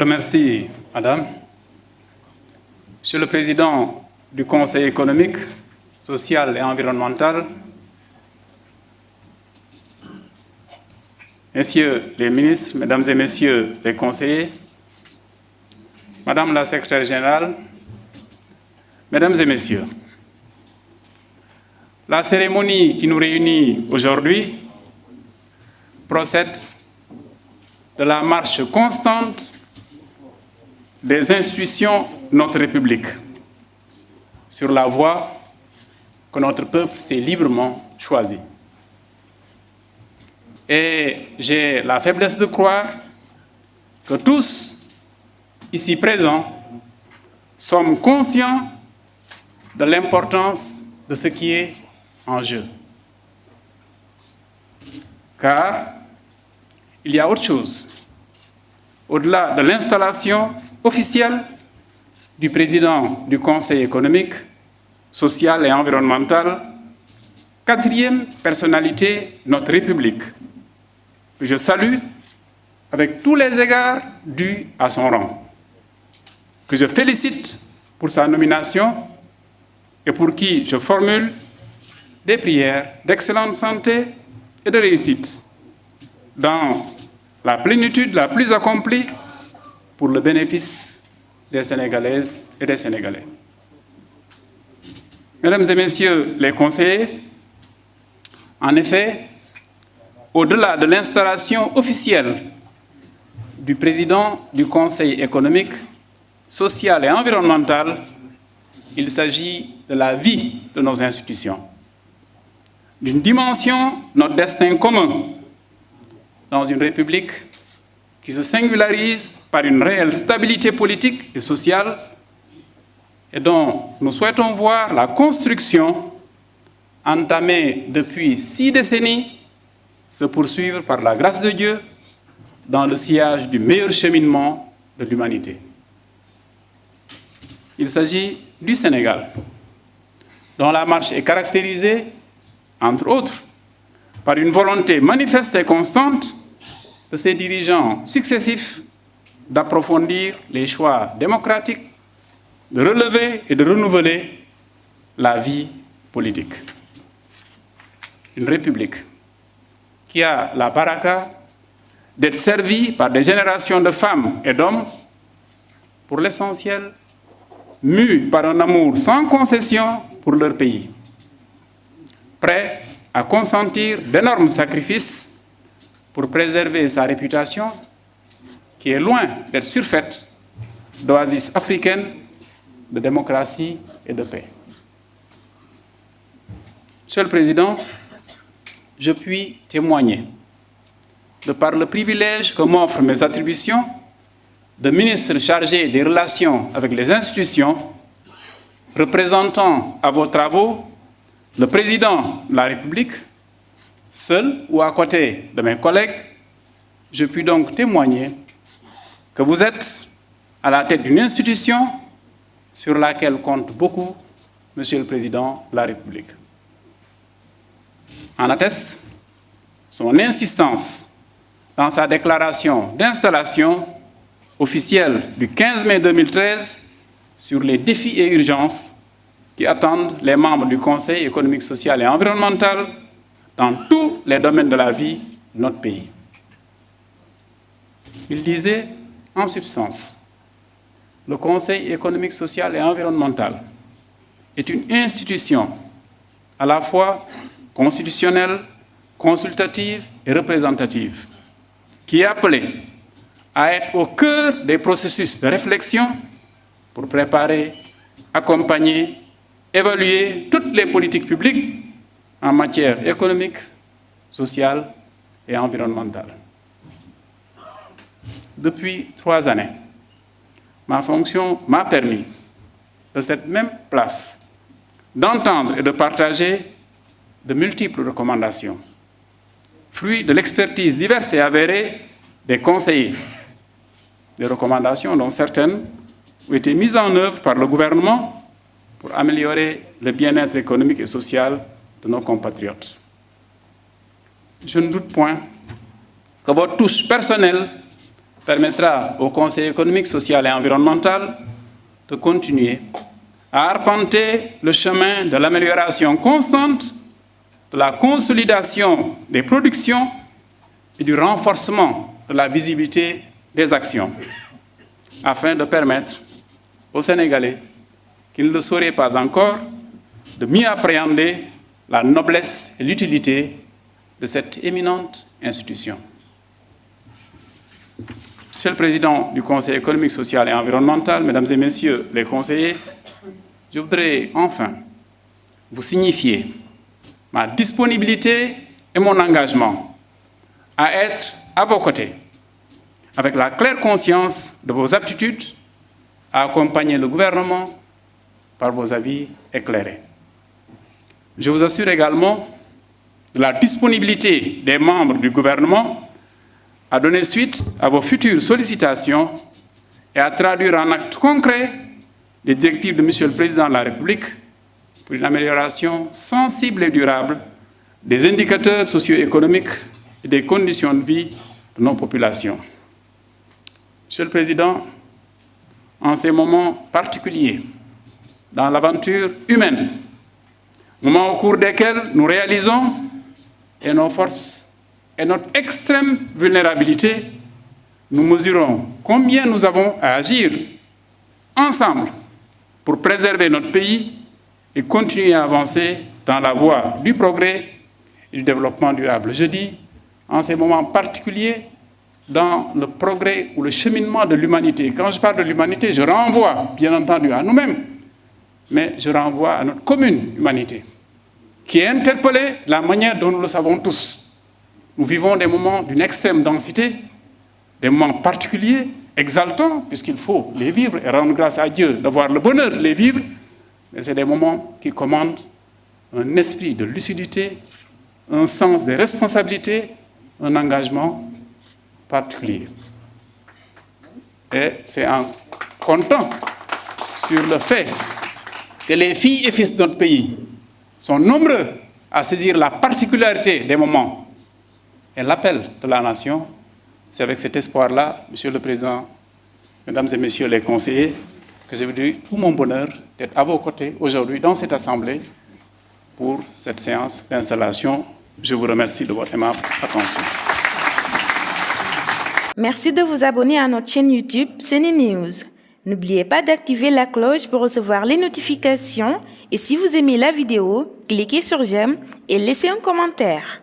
remercie, Madame. Monsieur le Président du Conseil économique, social et environnemental, Messieurs les ministres, Mesdames et Messieurs les conseillers, Madame la Secrétaire générale, Mesdames et Messieurs, la cérémonie qui nous réunit aujourd'hui procède de la marche constante des institutions de notre République sur la voie que notre peuple s'est librement choisie. Et j'ai la faiblesse de croire que tous, ici présents, sommes conscients de l'importance de ce qui est en jeu. Car il y a autre chose. Au-delà de l'installation officielle du président du Conseil économique, social et environnemental, quatrième personnalité de notre République, que je salue avec tous les égards dus à son rang, que je félicite pour sa nomination et pour qui je formule des prières d'excellente santé et de réussite dans la plénitude la plus accomplie pour le bénéfice des Sénégalaises et des Sénégalais. Mesdames et Messieurs les conseillers, en effet, au-delà de l'installation officielle du président du Conseil économique, social et environnemental, il s'agit de la vie de nos institutions, d'une dimension de notre destin commun dans une République qui se singularise par une réelle stabilité politique et sociale et dont nous souhaitons voir la construction entamée depuis 6 décennies se poursuivre par la grâce de Dieu dans le sillage du meilleur cheminement de l'humanité. Il s'agit du Sénégal, dont la marche est caractérisée, entre autres, par une volonté manifeste et constante de ses dirigeants successifs d'approfondir les choix démocratiques, de relever et de renouveler la vie politique. Une république qui a la baraka d'être servie par des générations de femmes et d'hommes, pour l'essentiel, mus par un amour sans concession pour leur pays, prêts à consentir d'énormes sacrifices pour préserver sa réputation, qui est loin d'être surfaite d'oasis africaine de démocratie et de paix. Monsieur le Président, je puis témoigner, de par le privilège que m'offrent mes attributions de ministre chargé des relations avec les institutions, représentant à vos travaux le président de la République, seul ou à côté de mes collègues, je puis donc témoigner que vous êtes à la tête d'une institution sur laquelle compte beaucoup, Monsieur le Président de la République. En atteste son insistance dans sa déclaration d'installation officielle du 15 mai 2013 sur les défis et urgences qui attendent les membres du Conseil économique, social et environnemental dans tous les domaines de la vie de notre pays. Il disait, en substance, le Conseil économique, social et environnemental est une institution à la fois constitutionnelle, consultative et représentative, qui est appelée à être au cœur des processus de réflexion pour préparer, accompagner, évaluer toutes les politiques publiques en matière économique, sociale et environnementale. Depuis 3 années, ma fonction m'a permis, de cette même place, d'entendre et de partager de multiples recommandations, fruits de l'expertise diverse et avérée des conseillers. Des recommandations dont certaines ont été mises en œuvre par le gouvernement pour améliorer le bien-être économique et social de nos compatriotes. Je ne doute point que votre touche personnelle permettra au Conseil économique, social et environnemental de continuer à arpenter le chemin de l'amélioration constante, de la consolidation des productions et du renforcement de la visibilité des actions, afin de permettre aux Sénégalais qui ne le sauraient pas encore de mieux appréhender la noblesse et l'utilité de cette éminente institution. Monsieur le Président du Conseil économique, social et environnemental, Mesdames et Messieurs les conseillers, je voudrais enfin vous signifier ma disponibilité et mon engagement à être à vos côtés, avec la claire conscience de vos aptitudes à accompagner le gouvernement par vos avis éclairés. Je vous assure également de la disponibilité des membres du gouvernement à donner suite à vos futures sollicitations et à traduire en actes concrets les directives de Monsieur le Président de la République pour une amélioration sensible et durable des indicateurs socio-économiques et des conditions de vie de nos populations. Monsieur le Président, en ces moments particuliers, dans l'aventure humaine, moments au cours desquels nous réalisons et nos forces et notre extrême vulnérabilité, nous mesurons combien nous avons à agir ensemble pour préserver notre pays et continuer à avancer dans la voie du progrès et du développement durable. Je dis, en ces moments particuliers, dans le progrès ou le cheminement de l'humanité. Quand je parle de l'humanité, je renvoie, bien entendu, à nous-mêmes, mais je renvoie à notre commune humanité, qui est interpellée de la manière dont nous le savons tous. Nous vivons des moments d'une extrême densité, des moments particuliers, exaltants, puisqu'il faut les vivre et rendre grâce à Dieu d'avoir le bonheur de les vivre, mais c'est des moments qui commandent un esprit de lucidité, un sens des responsabilités, un engagement particulier. Et c'est en comptant sur le fait que les filles et fils de notre pays sont nombreux à saisir la particularité des moments et l'appel de la nation. C'est avec cet espoir-là, Monsieur le Président, Mesdames et Messieurs les conseillers, que je vous dis tout mon bonheur d'être à vos côtés aujourd'hui dans cette Assemblée pour cette séance d'installation. Je vous remercie de votre aimable attention. Merci de vous abonner à notre chaîne YouTube CNews. N'oubliez pas d'activer la cloche pour recevoir les notifications et si vous aimez la vidéo, cliquez sur j'aime et laissez un commentaire.